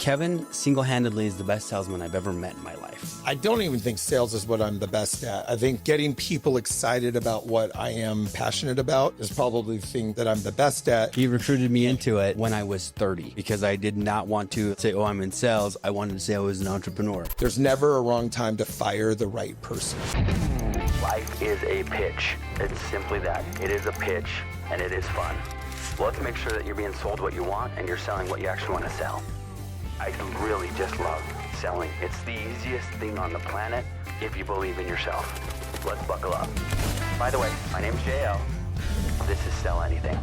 Kevin single-handedly is the best salesman I've ever met in my life. I don't even think sales is what I'm the best at. I think getting people excited about what I am passionate about is probably the thing that I'm the best at. He recruited me into it when I was 30 because I did not want to say, oh, I'm in sales. I wanted to say I was an entrepreneur. There's never a wrong time to fire the right person. Life is a pitch. It's simply that. It is a pitch, and it is fun. Well, let's make sure that you're being sold what you want and you're selling what you actually want to sell. I really just love selling. It's the easiest thing on the planet if you believe in yourself. Let's buckle up. By the way, my name's JL. This is Sell Anything.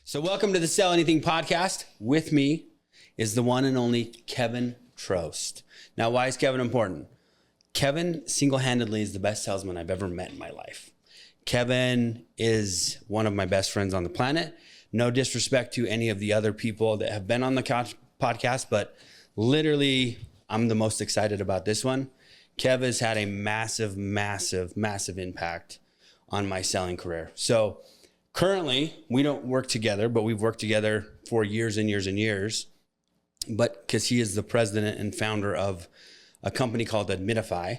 So welcome to the Sell Anything podcast. With me is the one and only Kevin Trost. Now, why is Kevin important? Kevin single-handedly is the best salesman I've ever met in my life. Kevin is one of my best friends on the planet. No disrespect to any of the other people that have been on the podcast, but literally I'm the most excited about this one. Kev has had a massive impact on my selling career. So currently we don't work together, but we've worked together for years and years and years. But because he is the president and founder of a company called Amenify,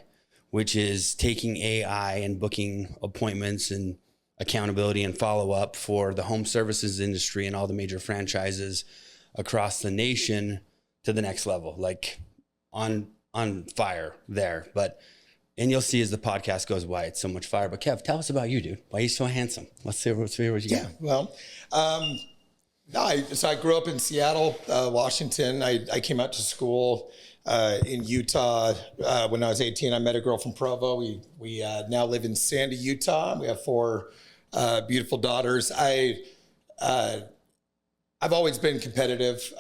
which is taking AI and booking appointments and accountability and follow-up for the home services industry and all the major franchises across the nation to the next level, like on fire there. And you'll see as the podcast goes why it's so much fire. But Kev, tell us about you, dude. Why are you so handsome? Let's hear what you got. Yeah, well, so I grew up in Seattle, Washington. I came out to school in Utah when I was 18. I met a girl from Provo. We now live in Sandy, Utah. We have 4 beautiful daughters. I've always been competitive.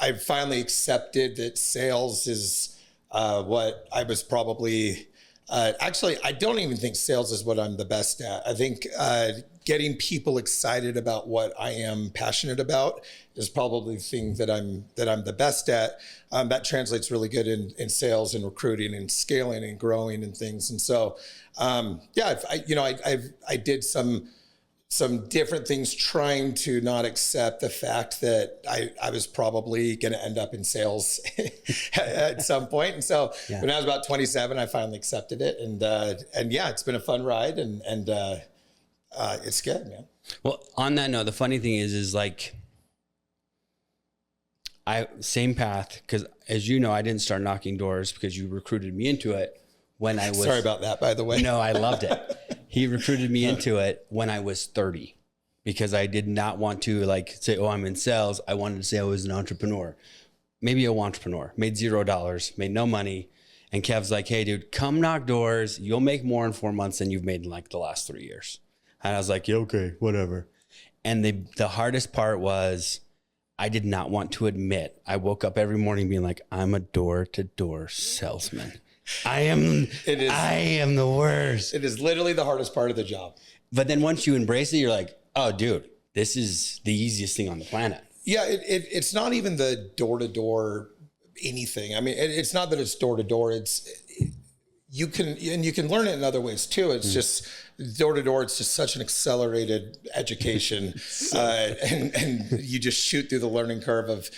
I finally accepted that sales is what I was probably, actually, I don't even think sales is what I'm the best at. I think getting people excited about what I am passionate about is probably the thing that I'm the best at. That translates really good in sales and recruiting and scaling and growing and things. And so, I did some different things trying to not accept the fact that I was probably going to end up in sales at some point. And so when I was about 27, I finally accepted it. And yeah, it's been a fun ride and it's good, man. Well, on that note, the funny thing is like, same path, because as you know, I didn't start knocking doors because you recruited me into it when I was... Sorry about that, by the way. No, I loved it. He recruited me into it when I was 30 because I did not want to say, oh, I'm in sales. I wanted to say I was an entrepreneur, maybe a entrepreneur, made $0, made no money. And Kev's like, hey, dude, come knock doors. You'll make more in 4 months than you've made in the last 3 years. And I was like, yeah, okay, whatever. And the hardest part was I did not want to admit. I woke up every morning being like, I'm a door-to-door salesman. I am the worst. It is literally the hardest part of the job. But then once you embrace it, you're like, oh, dude, this is the easiest thing on the planet. Yeah, it's not even the door-to-door anything. I mean, it's not that it's door-to-door. You can learn it in other ways too. It's just door-to-door. It's just such an accelerated education. And you just shoot through the learning curve of,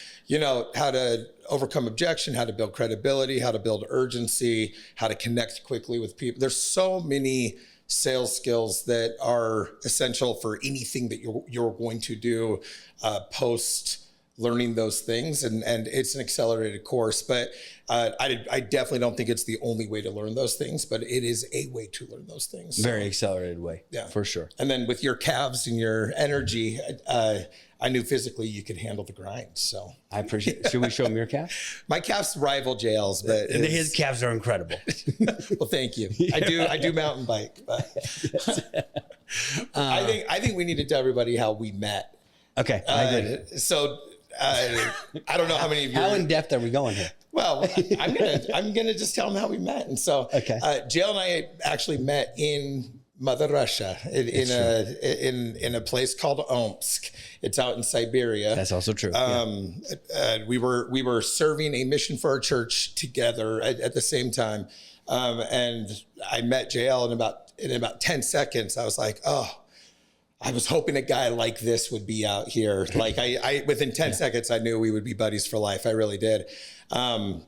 how to overcome objection, how to build credibility, how to build urgency, how to connect quickly with people. There's so many sales skills that are essential for anything that you're going to do post learning those things. And it's an accelerated course, but I definitely don't think it's the only way to learn those things, but it is a way to learn those things. Very accelerated way. Yeah, for sure. And then with your calves and your energy, I knew physically you could handle the grind. So I appreciate it. Should we show him your calf? My calves rival JL's, but his calves are incredible. Well, thank you. I do mountain bike, but I think we need to tell everybody how we met. Okay. I did. So I don't know how many of you. How in depth are we going here? Well, I'm gonna just tell them how we met. And so, JL and I actually met in Mother Russia in a place called Omsk. It's out in Siberia. That's also true. We were serving a mission for our church together at the same time, and I met JL in about 10 seconds. I was like, oh, I was hoping a guy like this would be out here. Like I within 10 seconds, I knew we would be buddies for life. I really did. And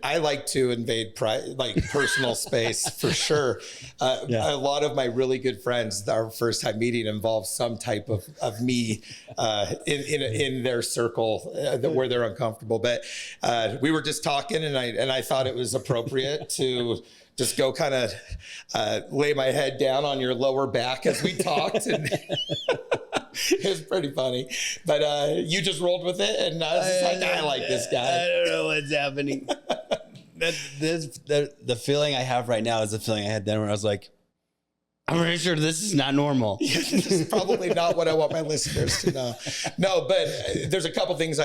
I like to invade personal space for sure. A lot of my really good friends, our first time meeting involves some type of me, in their circle where they're uncomfortable. But, we were just talking and I thought it was appropriate to just go kind of, lay my head down on your lower back as we talked. And it was pretty funny, but you just rolled with it, and I was just like, I like this guy. I don't know what's happening. The feeling I have right now is the feeling I had then, where I was like, I'm pretty sure this is not normal. This is probably not what I want my listeners to know. No, but there's a couple things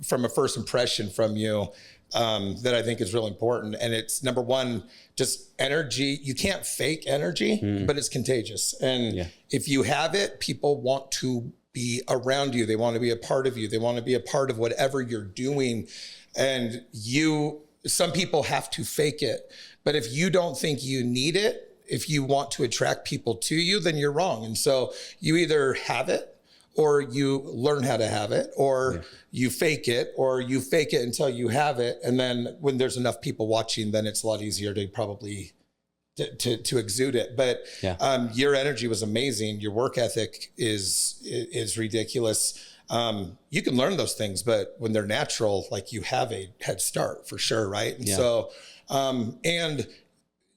from a first impression from you, that I think is really important. And it's number one, just energy. You can't fake energy, but it's contagious. And if you have it, people want to be around you. They want to be a part of you. They want to be a part of whatever you're doing. And some people have to fake it. But if you don't think you need it, if you want to attract people to you, then you're wrong. And so you either have it, or you learn how to have it, or you fake it, or you fake it until you have it. And then when there's enough people watching, then it's a lot easier to probably to exude it. But your energy was amazing. Your work ethic is ridiculous. You can learn those things, but when they're natural, like, you have a head start for sure. Right. And so, and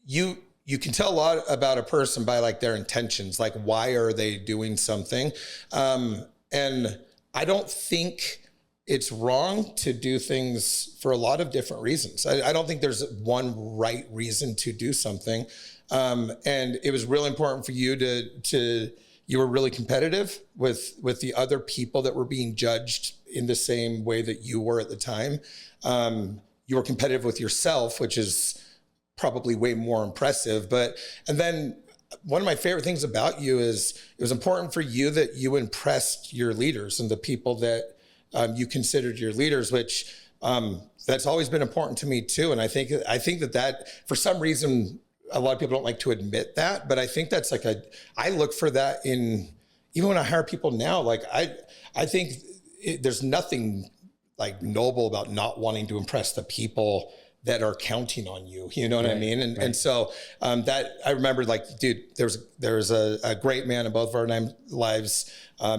you can tell a lot about a person by like their intentions, like why are they doing something? And I don't think it's wrong to do things for a lot of different reasons. I don't think there's one right reason to do something. And it was really important for you you were really competitive with the other people that were being judged in the same way that you were at the time. You were competitive with yourself, which is probably way more impressive. And then one of my favorite things about you is it was important for you that you impressed your leaders and the people that you considered your leaders, which that's always been important to me too. And I think that for some reason, a lot of people don't like to admit that, but I think that's like I look for that even when I hire people now. Like I think there's nothing like noble about not wanting to impress the people that are counting on you. You know what I mean? And so that I remember, like, dude, there was a great man in both of our lives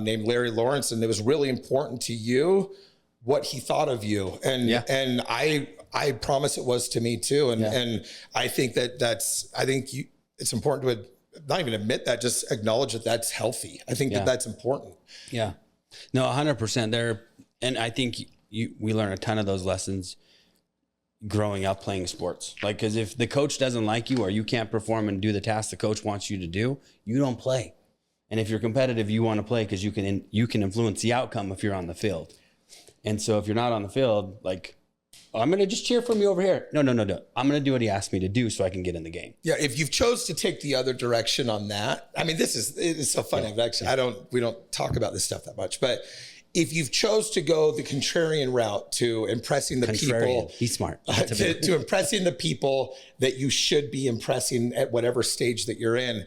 named Larry Lawrence, and it was really important to you what he thought of you. And I promise it was to me too. And I think it's important to not even admit that, just acknowledge that that's healthy. I think that's important. Yeah. No, 100% there. And I think we learn a ton of those lessons growing up playing sports. Like, because if the coach doesn't like you, or you can't perform and do the tasks the coach wants you to do, you don't play. And if you're competitive, you want to play because you can influence the outcome if you're on the field. And so if you're not on the field, like, I'm going to just cheer for me over here. No. I'm going to do what he asked me to do so I can get in the game. Yeah. If you've chose to take the other direction on that, I mean, it's so funny. We don't talk about this stuff that much, but if you've chose to go the contrarian route to impressing the people, he's smart. to impressing the people that you should be impressing at whatever stage that you're in,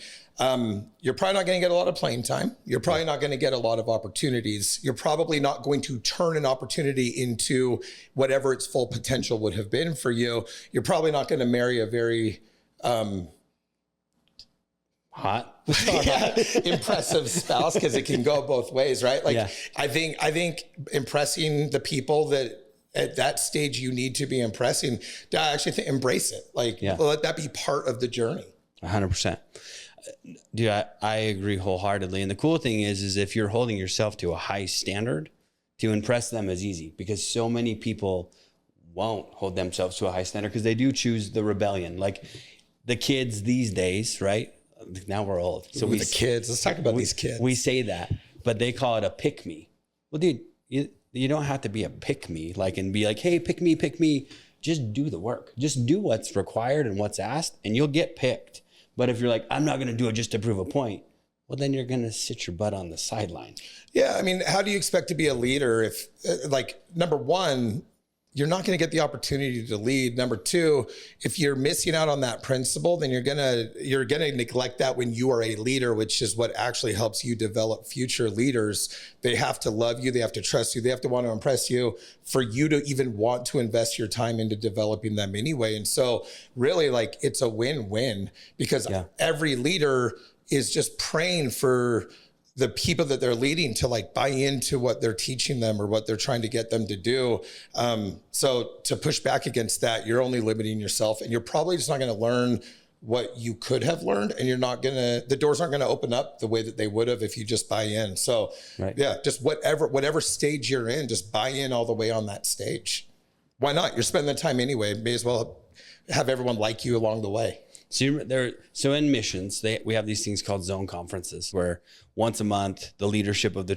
you're probably not going to get a lot of playing time. You're probably not going to get a lot of opportunities. You're probably not going to turn an opportunity into whatever its full potential would have been for you. You're probably not going to marry a very impressive spouse, because it can go both ways, right? Like, I think impressing the people that at that stage you need to be impressing, I actually think embrace it. Like, let that be part of the journey. 100%. Dude, I agree wholeheartedly. And the cool thing is if you're holding yourself to a high standard, to impress them is easy, because so many people won't hold themselves to a high standard because they do choose the rebellion. Like the kids these days, right? Now we're old. So the kids, let's talk about these kids. We say that, but they call it a pick me. Well, dude, you don't have to be a pick me, like, and be like, hey, pick me. Just do the work. Just do what's required and what's asked, and you'll get picked. But if you're like, I'm not going to do it just to prove a point, well, then you're going to sit your butt on the sideline. Yeah. I mean, how do you expect to be a leader if, like, number one, you're not going to get the opportunity to lead. Number two, if you're missing out on that principle, then you're going to neglect that when you are a leader, which is what actually helps you develop future leaders. They have to love you. They have to trust you. They have to want to impress you for you to even want to invest your time into developing them anyway. And so really, like, it's a win-win, because every leader is just praying for the people that they're leading to like buy into what they're teaching them or what they're trying to get them to do. So to push back against that, you're only limiting yourself, and you're probably just not going to learn what you could have learned, and the doors aren't going to open up the way that they would have if you just buy in. So just whatever stage you're in, just buy in all the way on that stage. Why not? You're spending the time anyway. May as well have everyone like you along the way. So in missions, we have these things called zone conferences, where once a month the leadership of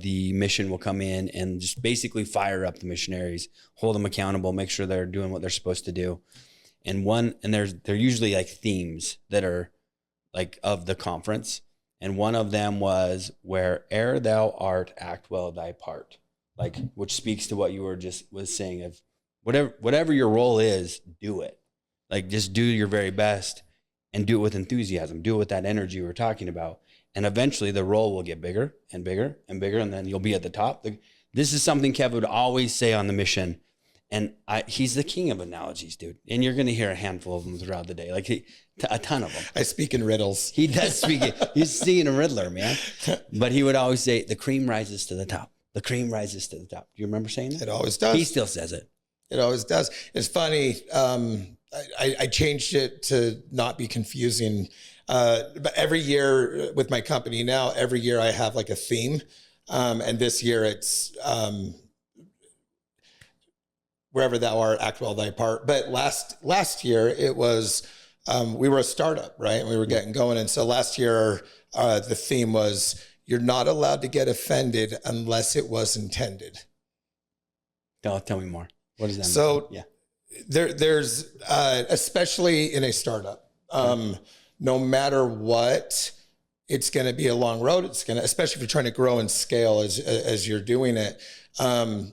the mission will come in and just basically fire up the missionaries, hold them accountable, make sure they're doing what they're supposed to do. And they're usually like themes that are like of the conference. And one of them was, where'er thou art, act well thy part, like, which speaks to what you was saying of whatever your role is, do it. Like, just do your very best and do it with enthusiasm. Do it with that energy we were talking about. And eventually the role will get bigger and bigger and bigger, and then you'll be at the top. This is something Kev would always say on the mission. And he's the king of analogies, dude. And you're going to hear a handful of them throughout the day, like a ton of them. I speak in riddles. He does speak it. He's seeing a riddler, man. But he would always say, the cream rises to the top. The cream rises to the top. Do you remember saying that? It always does. He still says it. It always does. It's funny. I changed it to not be confusing. But every year with my company now, every year I have like a theme. And this year it's wherever thou art, act well thy part. But last year it was, we were a startup, right? We were getting going. And so last year the theme was, you're not allowed to get offended unless it was intended. Tell me more. What does that mean? So there's especially in a startup, no matter what, it's going to be a long road. Especially if you're trying to grow and scale as you're doing it.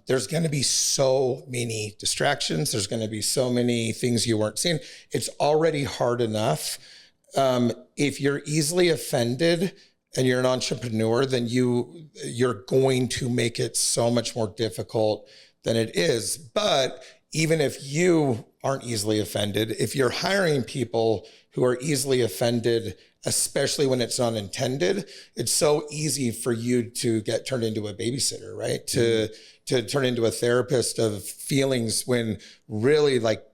There's going to be so many distractions. There's going to be so many things you weren't seeing. It's already hard enough. If you're easily offended and you're an entrepreneur, then you're going to make it so much more difficult than it is. But even if you aren't easily offended, if you're hiring people who are easily offended, especially when it's not intended, it's so easy for you to get turned into a babysitter, right? To turn into a therapist of feelings, when really, like,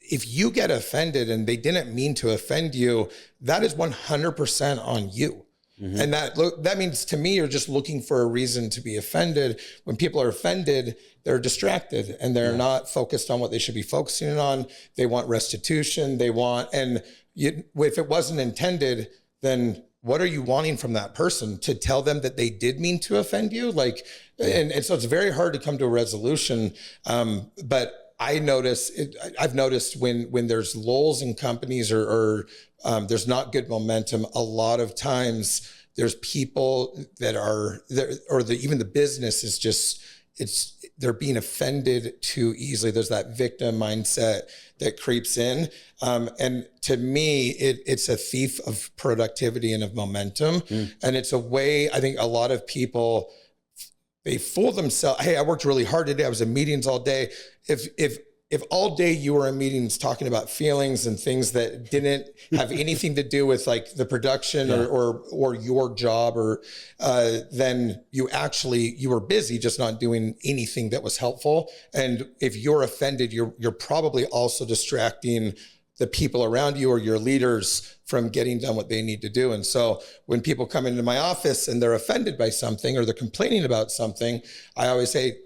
if you get offended and they didn't mean to offend you, that is 100% on you. Mm-hmm. And that means, to me, you're just looking for a reason to be offended. When people are offended, they're distracted and they're not focused on what they should be focusing on. They want restitution. If it wasn't intended, then what are you wanting from that person? To tell them that they did mean to offend you? And so it's very hard to come to a resolution. But I've noticed when there's lulls in companies or there's not good momentum, a lot of times there's people that are there, or even the business is just, they're being offended too easily. There's that victim mindset that creeps in. And to me, it's a thief of productivity and of momentum. And it's a way, I think a lot of people, they fool themselves. Hey, I worked really hard today. I was in meetings all day. If all day you were in meetings talking about feelings and things that didn't have anything to do with like the production or your job, or then you were busy just not doing anything that was helpful. And if you're offended, you're probably also distracting the people around you or your leaders from getting done what they need to do. And so when people come into my office and they're offended by something or they're complaining about something, I always say,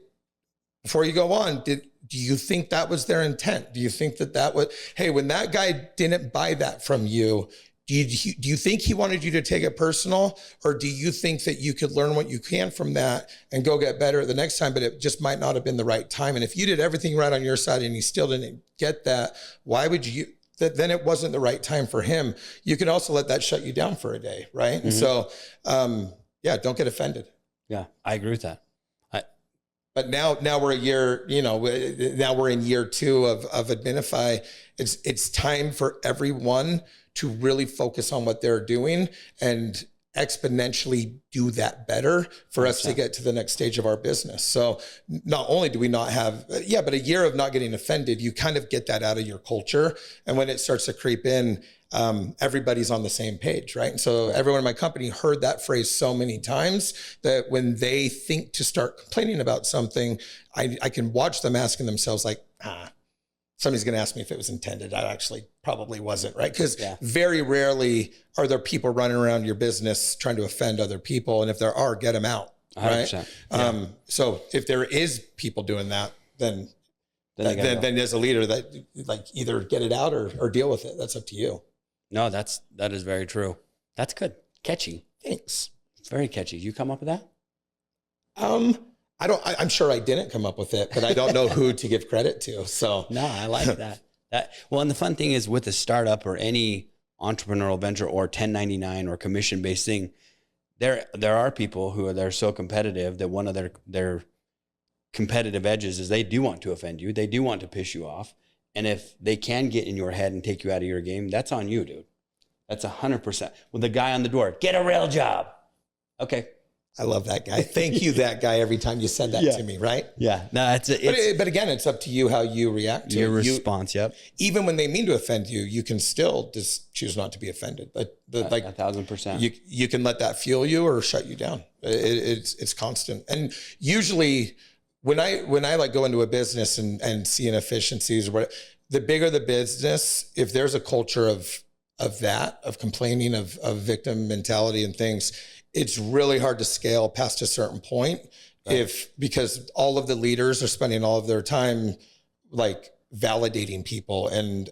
before you go on, do you think that was their intent? Do you think that was, hey, when that guy didn't buy that from you, do you think he wanted you to take it personal? Or do you think that you could learn what you can from that and go get better the next time, but it just might not have been the right time? And if you did everything right on your side and he still didn't get that, why would you? Then it wasn't the right time for him. You can also let that shut you down for a day, right? Mm-hmm. And so, don't get offended. Yeah, I agree with that. But now we're a year, now we're in year 2 of Amenify. It's time for everyone to really focus on what they're doing and exponentially do that better for us to get to the next stage of our business. So not only do we not have, but a year of not getting offended, you kind of get that out of your culture. And when it starts to creep in, everybody's on the same page, right? And so everyone in my company heard that phrase so many times that when they think to start complaining about something, I can watch them asking themselves like, somebody's going to ask me if it was intended. I actually probably wasn't, right? Because very rarely are there people running around your business trying to offend other people. And if there are, get them out, right? So if there is people doing that, then as a leader, that like either get it out or deal with it. That's up to you. No, that is very true. That's good. Catchy. Thanks. It's very catchy. Did you come up with that? I'm sure I didn't come up with it, but I don't know who to give credit to. So no, I like that. Well, and the fun thing is with a startup or any entrepreneurial venture or 1099 or commission-based thing, there are people they're so competitive that one of their competitive edges is they do want to offend you. They do want to piss you off. And if they can get in your head and take you out of your game, that's on you, dude. That's 100%. With the guy on the door, get a real job. Okay. I love that guy. Thank you, that guy, every time you said that to me, right? Yeah. No, but again, it's up to you how you react to your response. Yep. Even when they mean to offend you, you can still just choose not to be offended. But like 1,000%. You can let that fuel you or shut you down. It's constant. And usually when I like go into a business and see inefficiencies or what, the bigger the business, if there's a culture of complaining, of victim mentality and things, it's really hard to scale past a certain point because all of the leaders are spending all of their time like validating people and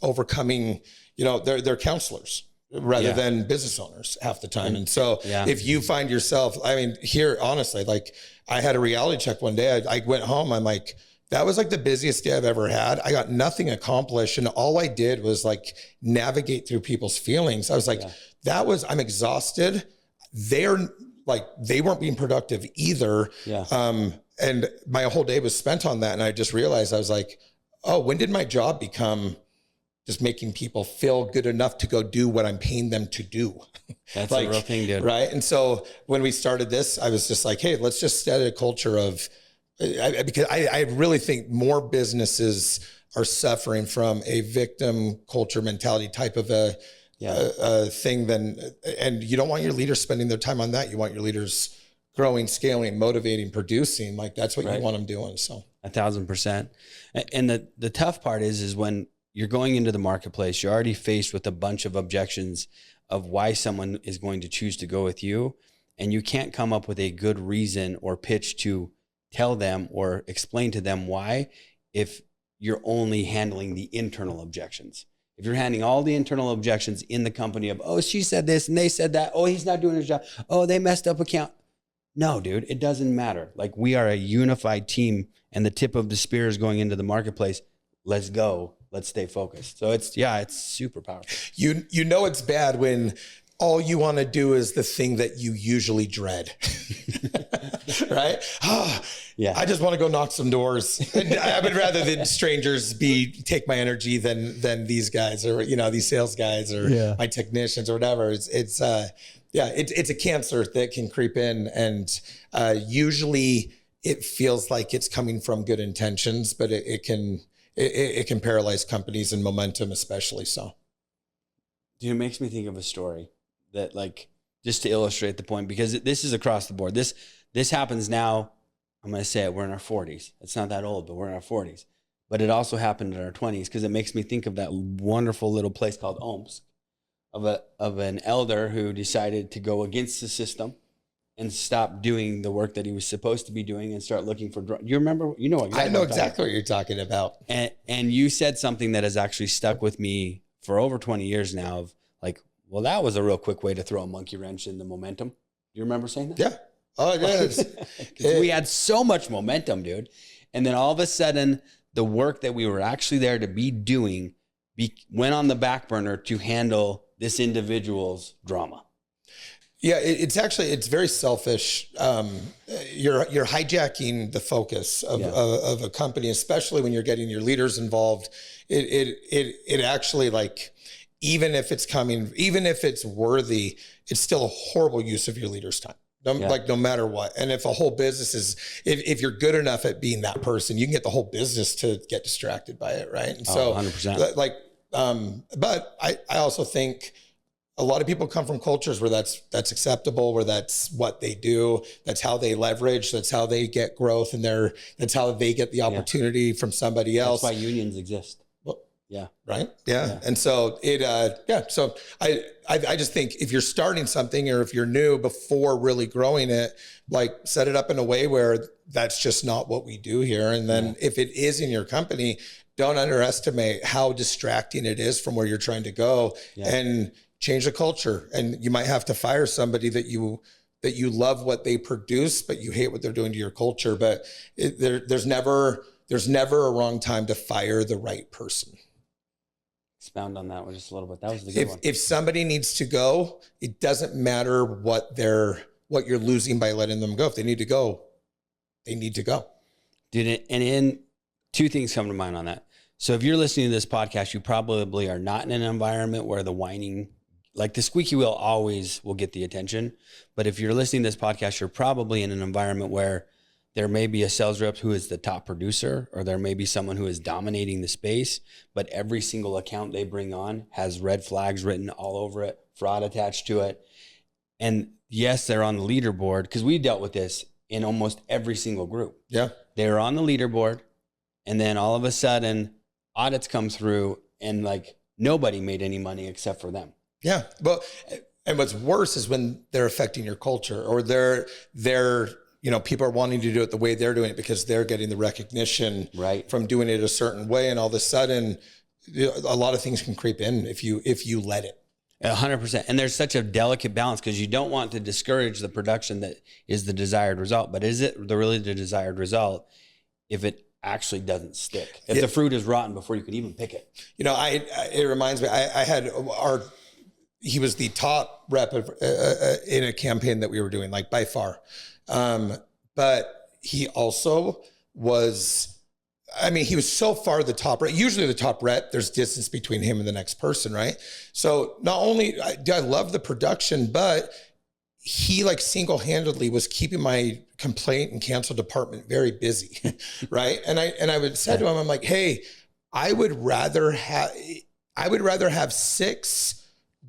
overcoming, they're counselors rather than business owners half the time. And so if you find yourself, I mean, here, honestly, like I had a reality check one day. I went home. I'm like, that was like the busiest day I've ever had. I got nothing accomplished. And all I did was like navigate through people's feelings. I was like, I'm exhausted. They weren't being productive either. And my whole day was spent on that. And I just realized, I was like, oh, when did my job become just making people feel good enough to go do what I'm paying them to do? That's a real thing, dude. Right. And so when we started this, I was just like, hey, let's just set a culture of, because I really think more businesses are suffering from a victim culture mentality type of a thing and you don't want your leaders spending their time on that. You want your leaders growing, scaling, motivating, producing. Like that's what you want them doing. So 1,000%. And the tough part is when you're going into the marketplace, you're already faced with a bunch of objections of why someone is going to choose to go with you. And you can't come up with a good reason or pitch to tell them or explain to them why, if you're only handling the internal objections. If you're handling all the internal objections in the company of, oh, she said this and they said that. Oh, he's not doing his job. Oh, they messed up account. No, dude, it doesn't matter. Like we are a unified team and the tip of the spear is going into the marketplace. Let's go. Let's stay focused. So it's super powerful. You know, it's bad when all you want to do is the thing that you usually dread, right? I just want to go knock some doors. I would rather than strangers take my energy than these guys or, these sales guys or my technicians or whatever. It's a cancer that can creep in. And usually it feels like it's coming from good intentions, but it can paralyze companies and momentum, especially so. Dude, it makes me think of a story that, like, just to illustrate the point, because this is across the board. This happens now. I'm going to say it. We're in our 40s. It's not that old, but we're in our 40s. But it also happened in our 20s because it makes me think of that wonderful little place called Omsk of an elder who decided to go against the system and stop doing the work that he was supposed to be doing and start looking for you remember? You know exactly. I know exactly what you're talking about. And you said something that has actually stuck with me for over 20 years now of like, well, that was a real quick way to throw a monkey wrench in the momentum. Do you remember saying that? Yeah. Oh, it is. We had so much momentum, dude. And then all of a sudden, the work that we were actually there to be doing went on the back burner to handle this individual's drama. Yeah, it's very selfish. You're hijacking the focus of a company, especially when you're getting your leaders involved. It actually, like, even if it's worthy, it's still a horrible use of your leader's time. Like, no matter what. And if a whole business is, if you're good enough at being that person, you can get the whole business to get distracted by it. Right. And so 100%. like, but I also think a lot of people come from cultures where that's acceptable, where that's what they do. That's how they leverage. That's how they get growth, and that's how they get the opportunity from somebody else. That's why unions exist. Yeah. Right. Yeah. And so so I just think if you're starting something, or if you're new, before really growing it, like, set it up in a way where that's just not what we do here. And then if it is in your company, don't underestimate how distracting it is from where you're trying to go, and change the culture. And you might have to fire somebody that you love what they produce, but you hate what they're doing to your culture. But there's never a wrong time to fire the right person. Expound on that one just a little bit. That was the good one. If somebody needs to go, it doesn't matter what you're losing by letting them go. If they need to go, they need to go. Dude, and two things come to mind on that. So if you're listening to this podcast, you probably are not in an environment where the whining, like the squeaky wheel, always will get the attention. But if you're listening to this podcast, you're probably in an environment where there may be a sales rep who is the top producer, or there may be someone who is dominating the space, but every single account they bring on has red flags written all over it, fraud attached to it. And yes, they're on the leaderboard, because we dealt with this in almost every single group. Yeah. They're on the leaderboard, and then all of a sudden audits come through, and like nobody made any money except for them. Yeah. Well, and what's worse is when they're affecting your culture, or they're people are wanting to do it the way they're doing it because they're getting the recognition from doing it a certain way. And all of a sudden, a lot of things can creep in if you let it. 100%. And there's such a delicate balance, because you don't want to discourage the production that is the desired result. But is it really the desired result if it actually doesn't stick? If the fruit is rotten before you can even pick it? It reminds me, I had he was the top rep in a campaign that we were doing, like, by far. But he also was, he was so far the top rep. Usually the top rep, there's distance between him and the next person, right? So not only do I love the production, but he, like, single-handedly was keeping my complaint and cancel department very busy, right? And I would say to him, I'm like, hey, I would rather have 6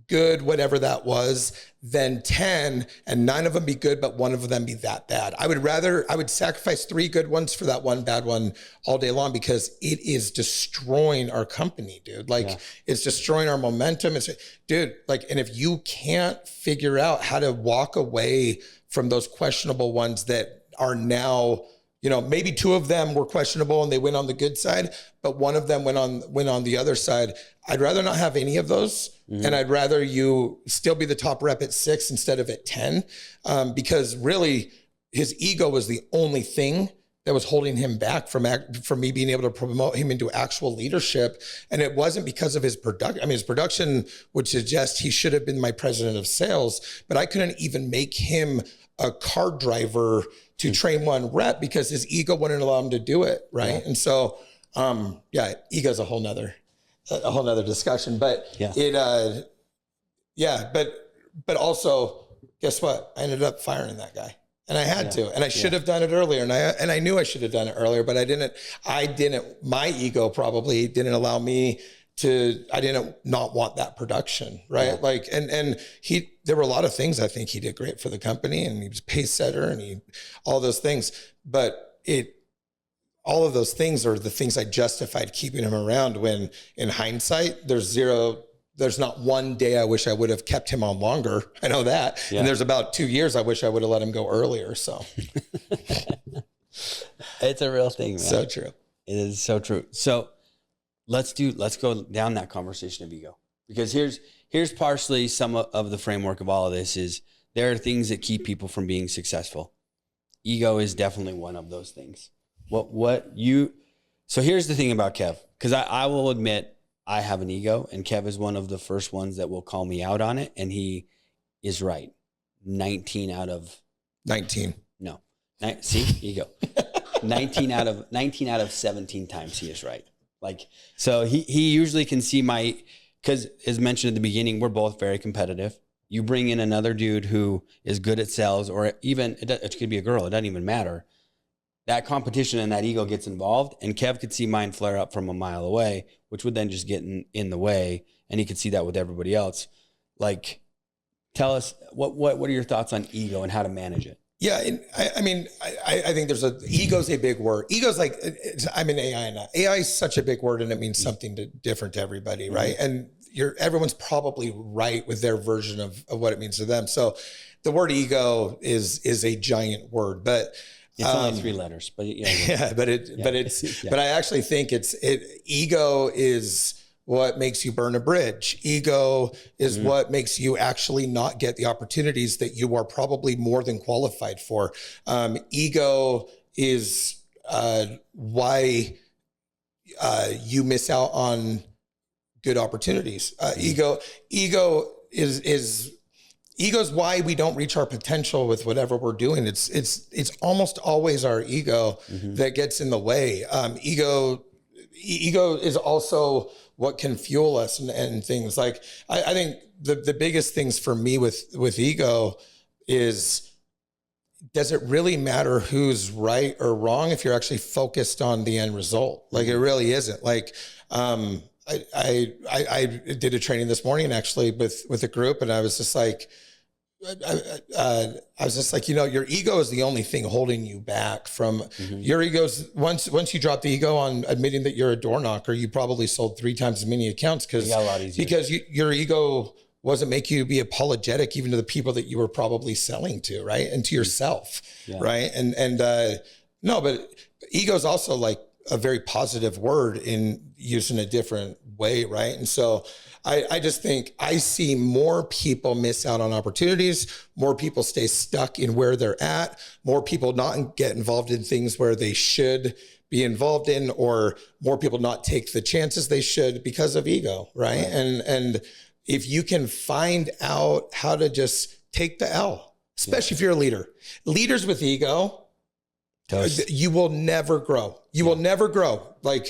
good, whatever that was, than 10, and 9 of them be good, but 1 of them be that bad. I would sacrifice 3 good ones for that 1 bad one all day long, because it is destroying our company, dude. Like, it's destroying our momentum. And if you can't figure out how to walk away from those questionable ones that are now, maybe 2 of them were questionable and they went on the good side, but 1 of them went on the other side. I'd rather not have any of those. Mm-hmm. And I'd rather you still be the top rep at 6 instead of at 10. Because really his ego was the only thing that was holding him back from me being able to promote him into actual leadership. And it wasn't because of his production. His production would suggest he should have been my president of sales, but I couldn't even make him a car driver to train 1 rep because his ego wouldn't allow him to do it. Right. Yeah. And so, ego is a whole nother discussion, but but also, guess what? I ended up firing that guy, and I had to, and I should have done it earlier. And I knew I should have done it earlier, but I didn't, my ego probably didn't allow me to, I didn't not want that production. Right. Yeah. Like, and there were a lot of things I think he did great for the company, and he was pace setter, and all those things, but all of those things are the things I justified keeping him around, when in hindsight, there's not one day I wish I would have kept him on longer. I know that. Yeah. And there's about 2 years I wish I would have let him go earlier. So it's a real thing, man. So true. It is so true. So let's go down that conversation of ego, because here's partially some of the framework of all of this is there are things that keep people from being successful. Ego is definitely one of those things. So here's the thing about Kev, because I will admit I have an ego, and Kev is one of the first ones that will call me out on it. And he is right 19 out of 19. no. See, you go. 19 out of 17 times he is right. Like, so he usually can see because as mentioned at the beginning, we're both very competitive. You bring in another dude who is good at sales, or even it could be a girl. It doesn't even matter. That competition and that ego gets involved, and Kev could see mine flare up from a mile away, which would then just get in the way. And he could see that with everybody else. Like, tell us what are your thoughts on ego and how to manage it? Yeah, and I mean, I think ego's a big word. Ego's like, I'm in AI now. AI is such a big word, and it means something different to everybody, right? And everyone's probably right with their version of what it means to them. So the word ego is a giant word, but it's only 3 letters. But but I actually think ego is what makes you burn a bridge. Ego is what makes you actually not get the opportunities that you are probably more than qualified for. Ego is why you miss out on good opportunities. Ego is why we don't reach our potential with whatever we're doing. It's almost always our ego that gets in the way. Ego is also what can fuel us and things like, I think the biggest things for me with ego is, does it really matter who's right or wrong if you're actually focused on the end result? Like, it really isn't. Like, I did a training this morning actually with a group, and I was just like, your ego is the only thing holding you back from your egos. Once you drop the ego on admitting that you're a door knocker, you probably sold 3 times as many accounts because your ego wasn't making you be apologetic even to the people that you were probably selling to, right? And to yourself, right? And no, but ego is also like a very positive word in used in a different way, right? And so I just think I see more people miss out on opportunities, more people stay stuck in where they're at, more people not get involved in things where they should be involved in, or more people not take the chances they should because of ego, right? And if you can find out how to just take the L, especially if you're a leader. Leaders with ego, you will never grow. You will never grow. Like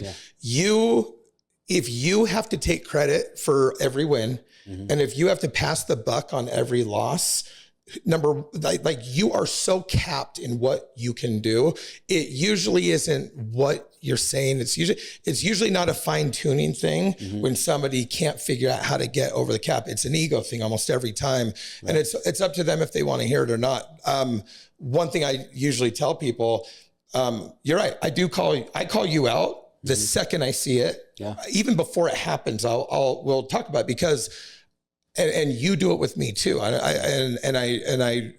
if you have to take credit for every win, and if you have to pass the buck on every loss, like you are so capped in what you can do. It usually isn't what you're saying. It's usually not a fine tuning thing when somebody can't figure out how to get over the cap. It's an ego thing almost every time. And it's up to them if they want to hear it or not. One thing I usually tell people, you're right. I call you out the second I see it. Even before it happens, we'll talk about it because, and you do it with me too. I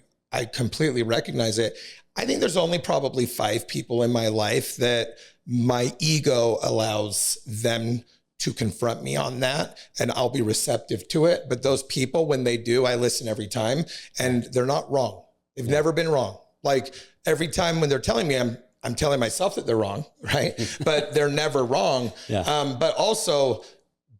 completely recognize it. I think there's only probably 5 people in my life that my ego allows them to confront me on that, and I'll be receptive to it. But those people, when they do, I listen every time, and they're not wrong. They've never been wrong. Like every time when they're telling me, I'm telling myself that they're wrong, right? But they're never wrong. But also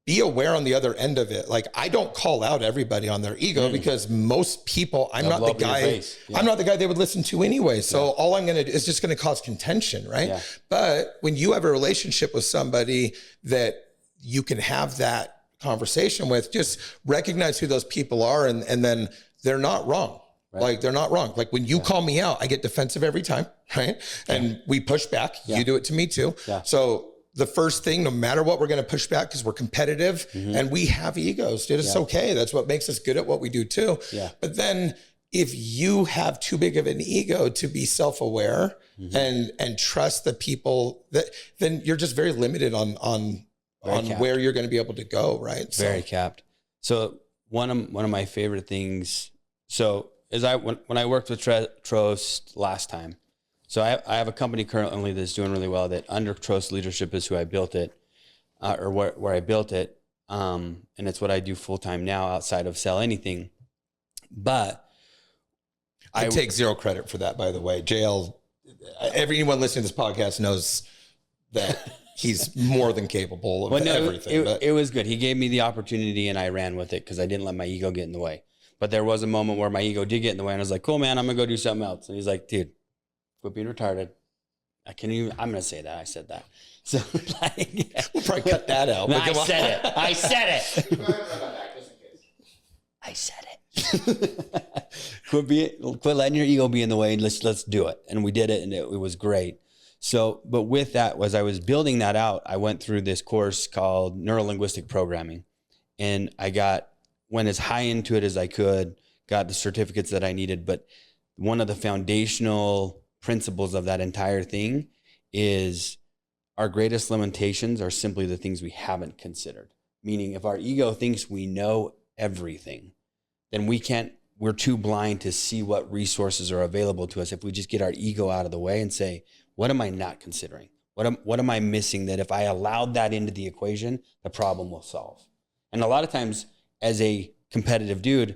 be aware on the other end of it. Like, I don't call out everybody on their ego because most people, I'm not the guy they would listen to anyway. So all I'm going to do is just going to cause contention, right? But when you have a relationship with somebody that you can have that conversation with, just recognize who those people are, and then they're not wrong. Like, they're not wrong. Like, when you call me out, I get defensive every time, right? And we push back. You do it to me too. So the first thing, no matter what, we're going to push back because we're competitive and we have egos, dude. It's okay. That's what makes us good at what we do too. But then if you have too big of an ego to be self-aware and trust the people, that then you're just very limited on where you're going to be able to go, right? Very capped. So one of my favorite things, when I worked with Trost last time, so I have a company currently that's doing really well, that under Trost leadership is who I built it, or where I built it. And it's what I do full time now outside of Sell Anything. But I take zero credit for that, by the way. JL, everyone listening to this podcast knows that he's more than capable of everything. It was good. He gave me the opportunity and I ran with it because I didn't let my ego get in the way. But there was a moment where my ego did get in the way, and I was like, cool, man, I'm going to go do something else. And he's like, dude, quit being retarded. I'm going to say that. I said that. So like, we'll probably cut that out. No, I said it. Quit letting your ego be in the way, and let's do it. And we did it, and it was great. So, but with that, as I was building that out, I went through this course called Neuro-Linguistic Programming, and went as high into it as I could, got the certificates that I needed. But one of the foundational principles of that entire thing is our greatest limitations are simply the things we haven't considered. Meaning, if our ego thinks we know everything, then we're too blind to see what resources are available to us. If we just get our ego out of the way and say, what am I not considering? What am I missing that if I allowed that into the equation, the problem will solve? And a lot of times as a competitive dude,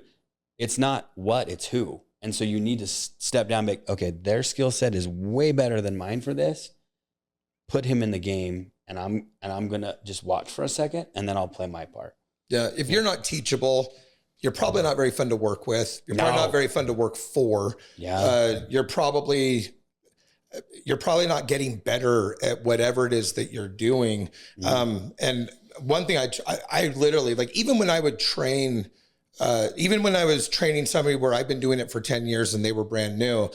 it's not what, it's who. And so you need to step down and be like, okay, their skill set is way better than mine for this. Put him in the game, and I'm going to just watch for a second, and then I'll play my part. Yeah. If you're not teachable, you're probably not very fun to work with. You're probably not very fun to work for. Yeah. You're probably not getting better at whatever it is that you're doing. And one thing I literally, like, even when I would train, even when I was training somebody where I've been doing it for 10 years and they were brand new,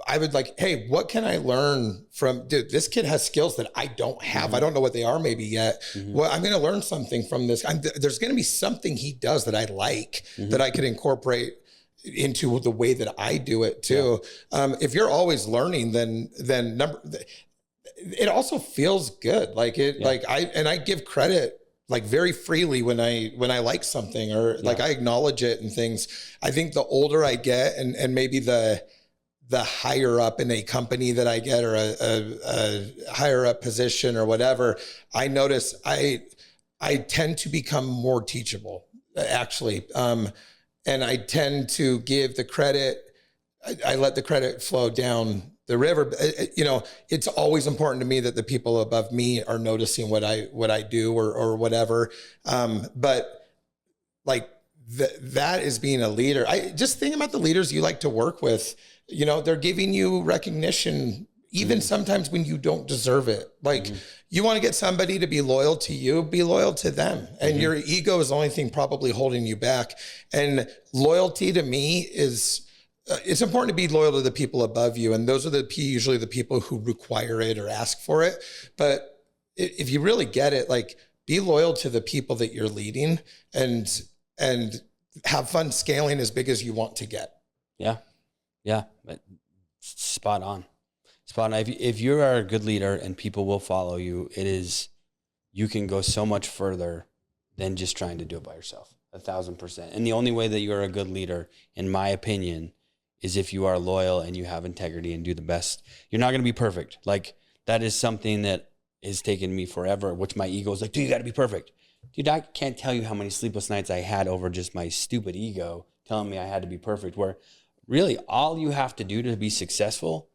I would like, hey, what can I learn from, dude, this kid has skills that I don't have. I don't know what they are maybe yet. Well, I'm going to learn something from this. There's going to be something he does that I like that I could incorporate into the way that I do it too. Yeah. If you're always learning, then it also feels good. Like I give credit like very freely when I like something or like I acknowledge it and things. I think the older I get and maybe the higher up in a company that I get or a higher up position or whatever, I notice I tend to become more teachable actually. And I tend to give the credit, I let the credit flow down the river. You know, it's always important to me that the people above me are noticing what I do or whatever. But like that is being a leader. I just think about the leaders you like to work with. You know, they're giving you recognition, even sometimes when you don't deserve it. Like you want to get somebody to be loyal to you, be loyal to them. And your ego is the only thing probably holding you back. And loyalty to me is, it's important to be loyal to the people above you. And those are usually the people who require it or ask for it. But if you really get it, like be loyal to the people that you're leading and have fun scaling as big as you want to get. Yeah. Yeah. But spot on. If you are a good leader and people will follow you, you can go so much further than just trying to do it by yourself. 1,000%. And the only way that you're a good leader, in my opinion, is if you are loyal and you have integrity and do the best. You're not going to be perfect. Like that is something that has taken me forever, which my ego is like, dude, you got to be perfect. Dude, I can't tell you how many sleepless nights I had over just my stupid ego telling me I had to be perfect, where really all you have to do to be successful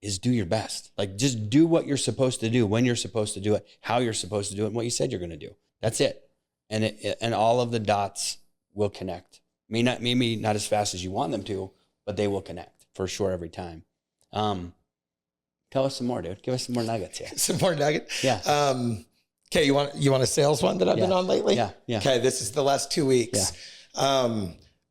is do your best. Like just do what you're supposed to do, when you're supposed to do it, how you're supposed to do it, and what you said you're going to do. That's it. And all of the dots will connect. Maybe not as fast as you want them to, but they will connect for sure every time. Tell us some more, dude. Give us some more nuggets here. Some more nuggets? Yeah. Okay, you want a sales one that I've been on lately? Yeah. Okay, this is the last 2 weeks. Yeah.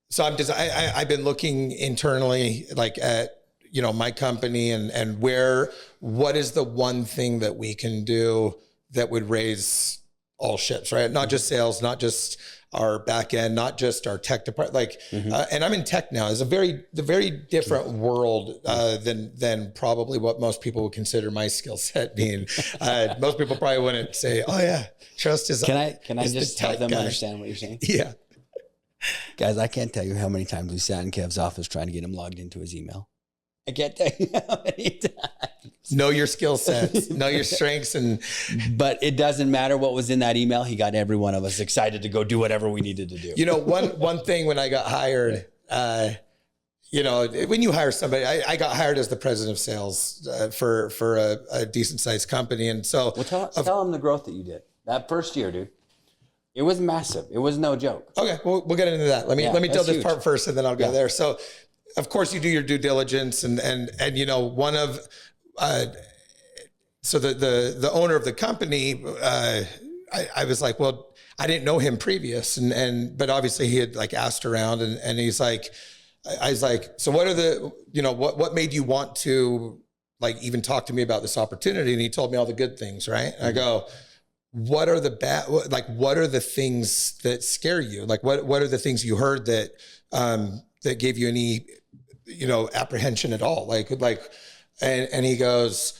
So I've been looking internally, like at, you know, my company and what is the one thing that we can do that would raise all ships, right? Not just sales, not just our back end, not just our tech department, and I'm in tech now. It's a very different world than probably what most people would consider my skill set being. Most people probably wouldn't say, "Oh yeah, Trost is." Can I just help them understand what you're saying? Yeah, guys, I can't tell you how many times we sat in Kev's office trying to get him logged into his email. I can't tell you how many times. Know your skill sets, know your strengths, but it doesn't matter what was in that email. He got every one of us excited to go do whatever we needed to do. You know, one thing when I got hired, you know, when you hire somebody, I got hired as the president of sales for a decent sized company, and so tell them the growth that you did that first year, dude. It was massive. It was no joke. Okay, we'll get into that. Let me tell this part first, and then I'll go there. So, of course, you do your due diligence, and you know, one of so the owner of the company, I was like, well, I didn't know him previous, but obviously he had like asked around, and he's like, I was like, so what are the, you know, what made you want to like even talk to me about this opportunity? And he told me all the good things, right? And I go, what are the bad, like, what are the things that scare you? Like, what are the things you heard that, that gave you any, you know, apprehension at all? And he goes,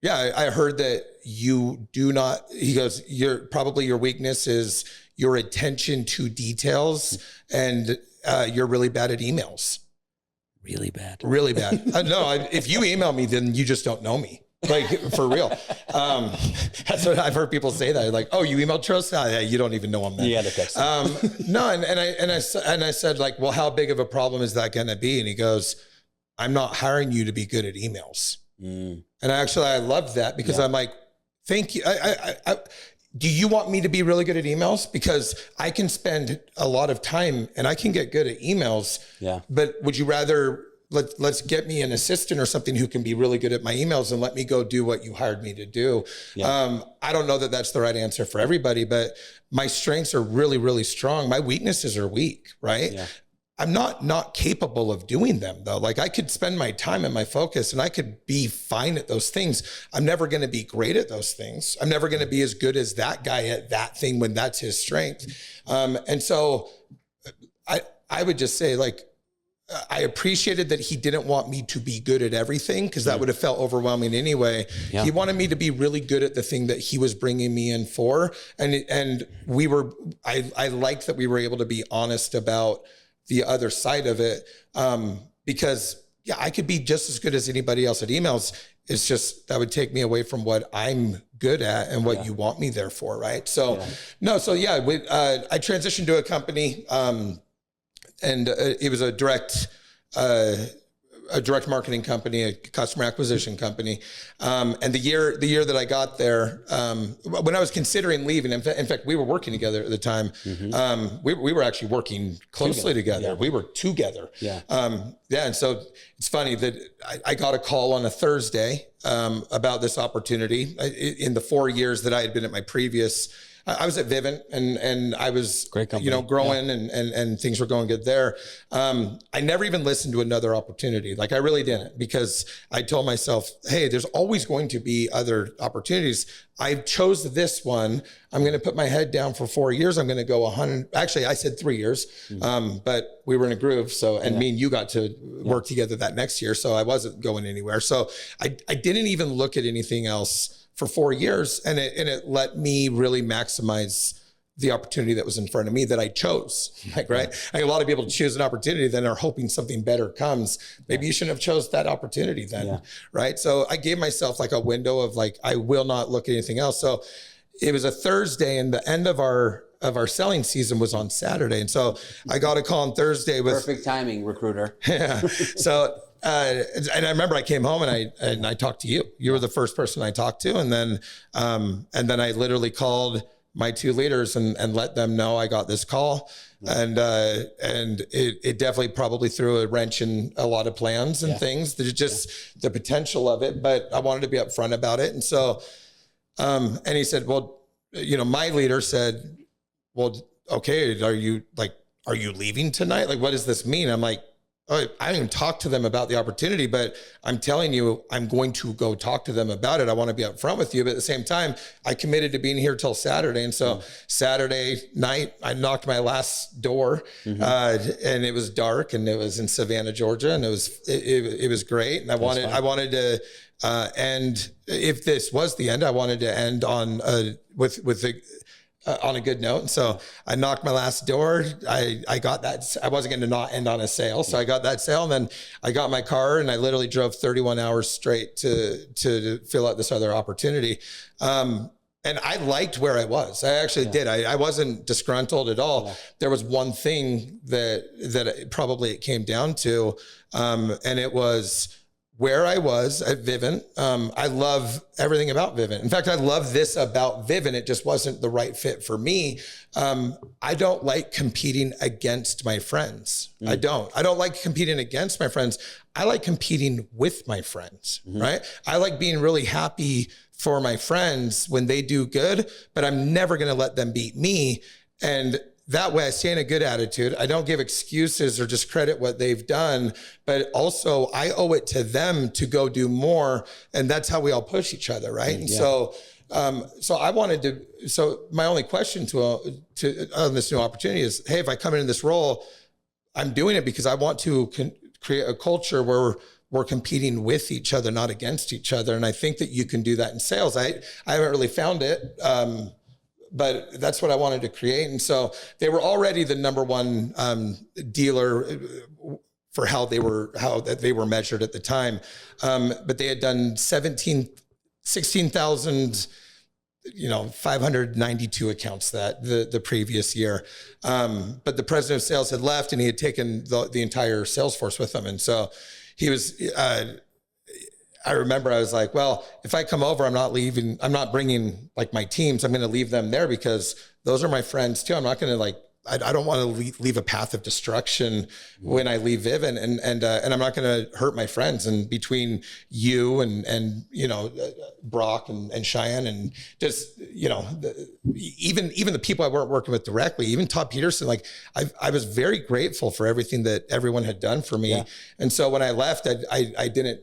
yeah, I heard that you do not, he goes, your weakness is your attention to details, and you're really bad at emails. Really bad. Really bad. No, if you email me, then you just don't know me. Like, for real. That's what I've heard people say that. Like, oh, you emailed Trost? Oh, yeah, you don't even know him then. You had to text him. No, and I said, like, well, how big of a problem is that going to be? And he goes, I'm not hiring you to be good at emails. And I loved that, because I'm like, thank you. Do you want me to be really good at emails? Because I can spend a lot of time and I can get good at emails. Yeah. But would you rather let's get me an assistant or something who can be really good at my emails and let me go do what you hired me to do? Yeah. I don't know that that's the right answer for everybody, but my strengths are really, really strong. My weaknesses are weak, right? Yeah. I'm not capable of doing them though. Like, I could spend my time and my focus and I could be fine at those things. I'm never going to be great at those things. I'm never going to be as good as that guy at that thing when that's his strength. And so I would just say, like, I appreciated that he didn't want me to be good at everything, because that would have felt overwhelming anyway. Yeah. He wanted me to be really good at the thing that he was bringing me in for. And I liked that we were able to be honest about the other side of it. Because I could be just as good as anybody else at emails. It's just, that would take me away from what I'm good at and what you want me there for. Right. So I transitioned to a company, and it was a direct marketing company, a customer acquisition company. And the year that I got there, when I was considering leaving, in fact, we were working together at the time. We were actually working closely together. Yeah. We were together. Yeah. And so it's funny that I got a call on a Thursday, about this opportunity. In the 4 years that I had been at my previous, I was at Vivint, and I was, great company, growing, and things were going good there. I never even listened to another opportunity. Like, I really didn't, because I told myself, hey, there's always going to be other opportunities. I chose this one. I'm going to put my head down for 4 years. I'm going to go 100. Actually, I said 3 years, but we were in a groove. So, and me and you got to work together that next year. So I wasn't going anywhere. So I didn't even look at anything else for 4 years. And it let me really maximize the opportunity that was in front of me that I chose. Like, right. Like, a lot of people choose an opportunity, then are hoping something better comes. Maybe you shouldn't have chose that opportunity then. Yeah. Right. So I gave myself like a window of like, I will not look at anything else. So it was a Thursday, and the end of our selling season was on Saturday. And so I got a call on Thursday with perfect timing, recruiter. Yeah. So, and I remember I came home and I talked to you. You were the first person I talked to. And then I literally called my two leaders and let them know I got this call. And it definitely probably threw a wrench in a lot of plans and things. There's just the potential of it, but I wanted to be upfront about it. And so, and he said, well, my leader said, well, okay, are you leaving tonight? Like, what does this mean? I'm like, oh, I didn't even talk to them about the opportunity, but I'm telling you, I'm going to go talk to them about it. I want to be upfront with you. But at the same time, I committed to being here till Saturday. And so Saturday night, I knocked my last door, and it was dark, and it was in Savannah, Georgia. And it was great. And I wanted to end, if this was the end, I wanted to end on on a good note. And so I knocked my last door. I got that. I wasn't going to not end on a sale. So I got that sale, and then I got my car, and I literally drove 31 hours straight to fill out this other opportunity. And I liked where I was. I actually did. I wasn't disgruntled at all. Yeah. There was one thing that probably it came down to, and it was, where I was at Vivint. I love everything about Vivint. In fact, I love this about Vivint. It just wasn't the right fit for me. I don't like competing against my friends. I don't like competing against my friends. I like competing with my friends, right? I like being really happy for my friends when they do good, but I'm never going to let them beat me. And that way I stay in a good attitude. I don't give excuses or discredit what they've done, but also I owe it to them to go do more. And that's how we all push each other. Right. And so I wanted to, so my only question to on this new opportunity is, hey, if I come into this role, I'm doing it because I want to create a culture where we're competing with each other, not against each other. And I think that you can do that in sales. I haven't really found it. But that's what I wanted to create. And so they were already the number one dealer for how they were measured at the time. But they had done 16,000, 592 accounts the previous year. But the president of sales had left and he had taken the entire sales force with him. And so he was, I remember I was like, well, if I come over, I'm not bringing like my teams. I'm going to leave them there because those are my friends too. I'm not going to I don't want to leave a path of destruction when I leave Vivint, and I'm not going to hurt my friends. And between you and Brock and Cheyenne and just, even the people I weren't working with directly, even Todd Peterson, I was very grateful for everything that everyone had done for me. Yeah. And so when I left, I didn't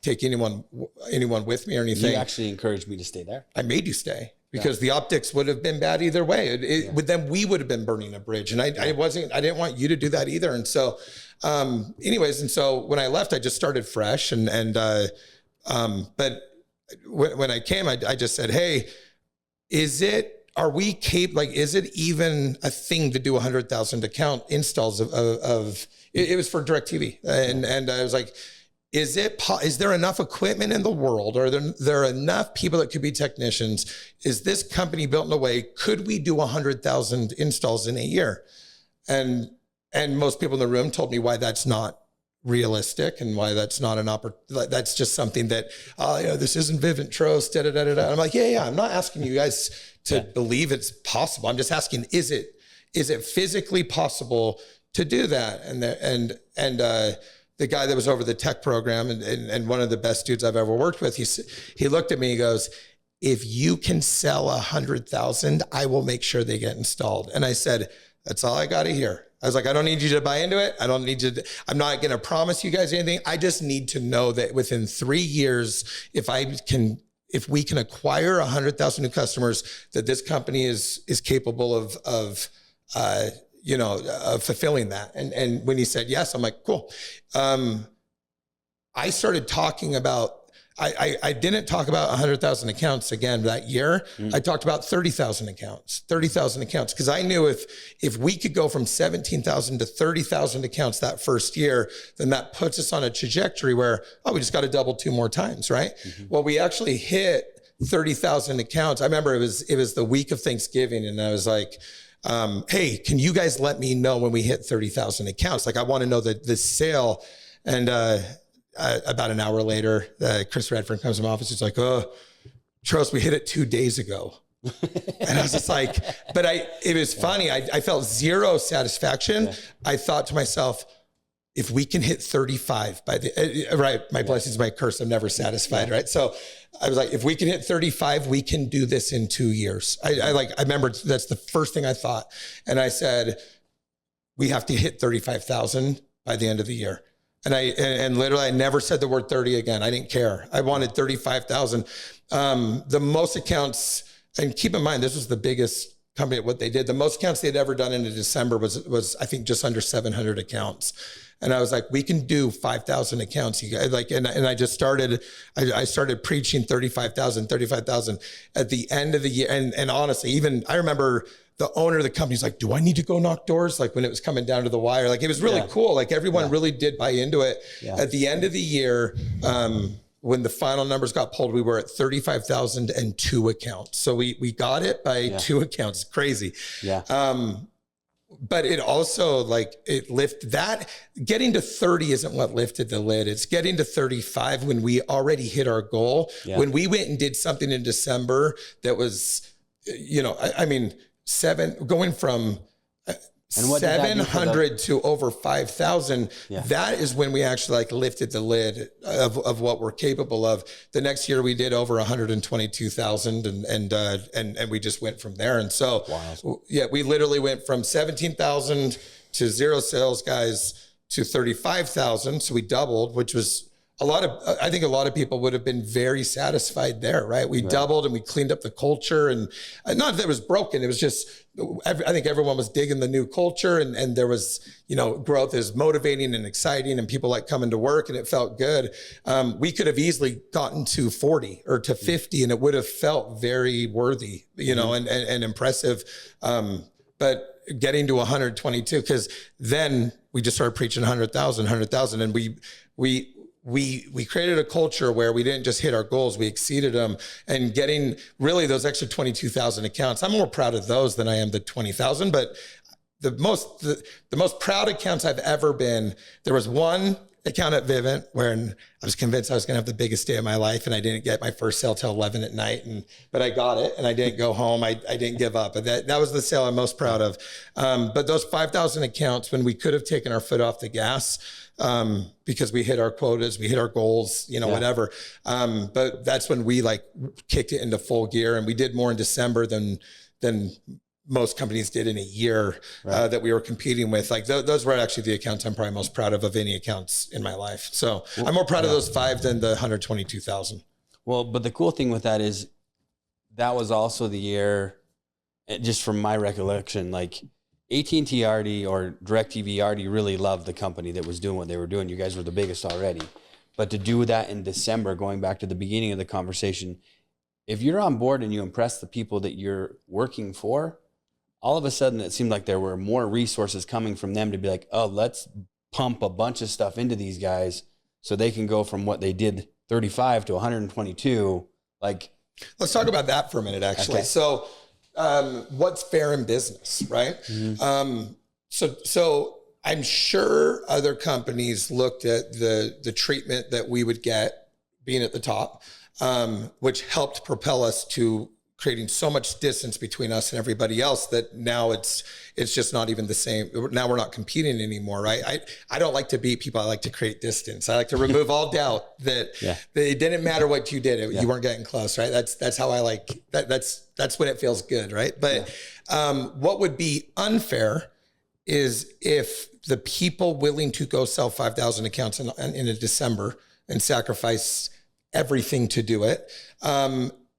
take anyone with me or anything. You actually encouraged me to stay there. I made you stay because the optics would have been bad either way. Then we would have been burning a bridge, and I didn't want you to do that either. And so, and so when I left, I just started fresh, but when I came, I just said, hey, is it even a thing to do 100,000 account installs of it was for DirecTV, and I was like, is there enough equipment in the world? Are there enough people that could be technicians? Is this company built in a way, could we do 100,000 installs in a year? And most people in the room told me why that's not realistic and why that's not that's just something that, this isn't Vivint Trost, da, da, da, da, da. I'm like, yeah. I'm not asking you guys to believe it's possible. I'm just asking, is it physically possible to do that? And the guy that was over the tech program and one of the best dudes I've ever worked with, he looked at me, he goes, if you can sell 100,000, I will make sure they get installed. And I said, that's all I got to hear. I was like, I don't need you to buy into it. I'm not going to promise you guys anything. I just need to know that within 3 years, if we can acquire 100,000 new customers, that this company is capable of fulfilling that. And when he said yes, I'm like, cool. I started talking about, I didn't talk about 100,000 accounts again that year. I talked about 30,000 accounts. Cause I knew if we could go from 17,000 to 30,000 accounts that first year, then that puts us on a trajectory where, we just got to double 2 more times. Right. Well, we actually hit 30,000 accounts. I remember it was the week of Thanksgiving. And I was like, hey, can you guys let me know when we hit 30,000 accounts? Like, I want to know the sale. And about an hour later, Chris Redfern comes to my office. He's like, Trost, we hit it 2 days ago. And I was just like, it was funny. I felt zero satisfaction. Yeah. I thought to myself, if we can hit 35 my blessings, my curse, I'm never satisfied. Right. So I was like, if we can hit 35, we can do this in 2 years. I remember that's the first thing I thought. And I said, we have to hit 35,000 by the end of the year. And literally I never said the word 30 again. I didn't care. I wanted 35,000. The most accounts, and keep in mind, this was the biggest company at what they did. The most accounts they'd ever done in December was I think just under 700 accounts. And I was like, we can do 5,000 accounts. You guys, and I just started, I started preaching 35,000 at the end of the year. And honestly, even I remember the owner of the company's like, do I need to go knock doors? Like when it was coming down to the wire, like it was really cool. Like everyone really did buy into it. Yeah. At the end of the year, when the final numbers got pulled, we were at 35,002 accounts. So we got it by 2 accounts. Crazy. Yeah. but it also like it lift that getting to 30 isn't what lifted the lid. It's getting to 35 when we already hit our goal. Yeah. When we went and did something in December that was, you know, I mean, going from 700 to over 5,000. Yeah. That is when we actually like lifted the lid of what we're capable of. The next year we did over 122,000 and we just went from there. And so, wow. Yeah, we literally went from 17,000 to 0 sales guys to 35,000. So we doubled, which was I think a lot of people would have been very satisfied there, right? We doubled and we cleaned up the culture, and not that it was broken. It was just, I think everyone was digging the new culture, and there was, you know, growth is motivating and exciting, and people like coming to work, and it felt good. We could have easily gotten to 40 or to 50 and it would have felt very worthy, you know, and impressive. But getting to 122, because then we just started preaching 100,000, and we created a culture where we didn't just hit our goals, we exceeded them, and getting really those extra 22,000 accounts. I'm more proud of those than I am the 20,000, but the most proud accounts I've ever been, there was one account at Vivint where I was convinced I was going to have the biggest day of my life, and I didn't get my first sale till 11 at night, but I got it, and I didn't go home. I didn't give up. But that was the sale I'm most proud of. But those 5,000 accounts, when we could have taken our foot off the gas, because we hit our quotas, we hit our goals, you know, whatever. But that's when we like kicked it into full gear, and we did more in December than most companies did in a year that we were competing with. Like those were actually the accounts I'm probably most proud of any accounts in my life. So I'm more proud of those 5 than the 122,000. Well, but the cool thing with that is that was also the year, just from my recollection, like AT&T already or DirecTV already really loved the company that was doing what they were doing. You guys were the biggest already. But to do that in December, going back to the beginning of the conversation, if you're on board and you impress the people that you're working for, all of a sudden it seemed like there were more resources coming from them to be like, oh, let's pump a bunch of stuff into these guys so they can go from what they did 35 to 122. Like, let's talk about that for a minute, actually. Okay. So what's fair in business, right? Mm-hmm. So I'm sure other companies looked at the treatment that we would get being at the top, which helped propel us to creating so much distance between us and everybody else that now it's just not even the same. Now we're not competing anymore, right? I don't like to beat people. I like to create distance. I like to remove all doubt that it didn't matter what you did. You weren't getting close, right? That's how I like that. That's when it feels good, right? But what would be unfair is if the people willing to go sell 5,000 accounts in a December and sacrifice everything to do it,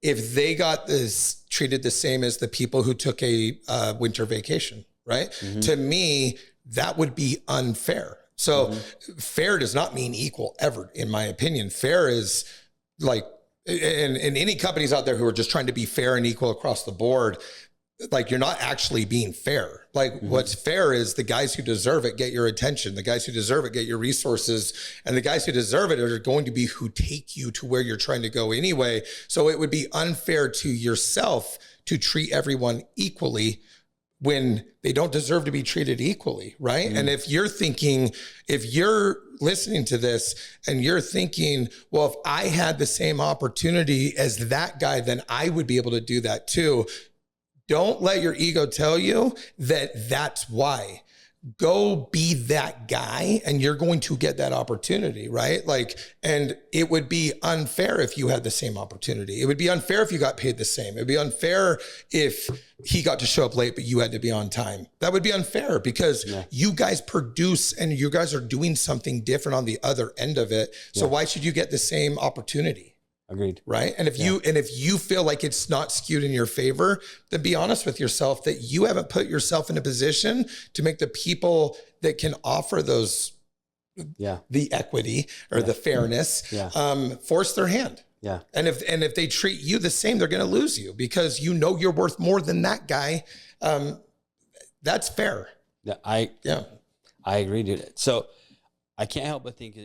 if they got this treated the same as the people who took a winter vacation, right? Mm-hmm. To me, that would be unfair. So fair does not mean equal ever, in my opinion. Fair is like, and any companies out there who are just trying to be fair and equal across the board, like you're not actually being fair. Like what's fair is the guys who deserve it get your attention. The guys who deserve it get your resources, and the guys who deserve it are going to be who take you to where you're trying to go anyway. So it would be unfair to yourself to treat everyone equally when they don't deserve to be treated equally, right? And if you're listening to this and you're thinking, well, if I had the same opportunity as that guy, then I would be able to do that too. Don't let your ego tell you that that's why. Go be that guy and you're going to get that opportunity, right? Like, and it would be unfair if you had the same opportunity. It would be unfair if you got paid the same. It would be unfair if he got to show up late, but you had to be on time. That would be unfair because you guys produce and you guys are doing something different on the other end of it. So why should you get the same opportunity? Agreed. Right. And if you feel like it's not skewed in your favor, then be honest with yourself that you haven't put yourself in a position to make the people that can offer those, the equity or the fairness, force their hand. Yeah. And if they treat you the same, they're going to lose you because you know you're worth more than that guy. That's fair. Yeah. I agree, dude. So I can't help but think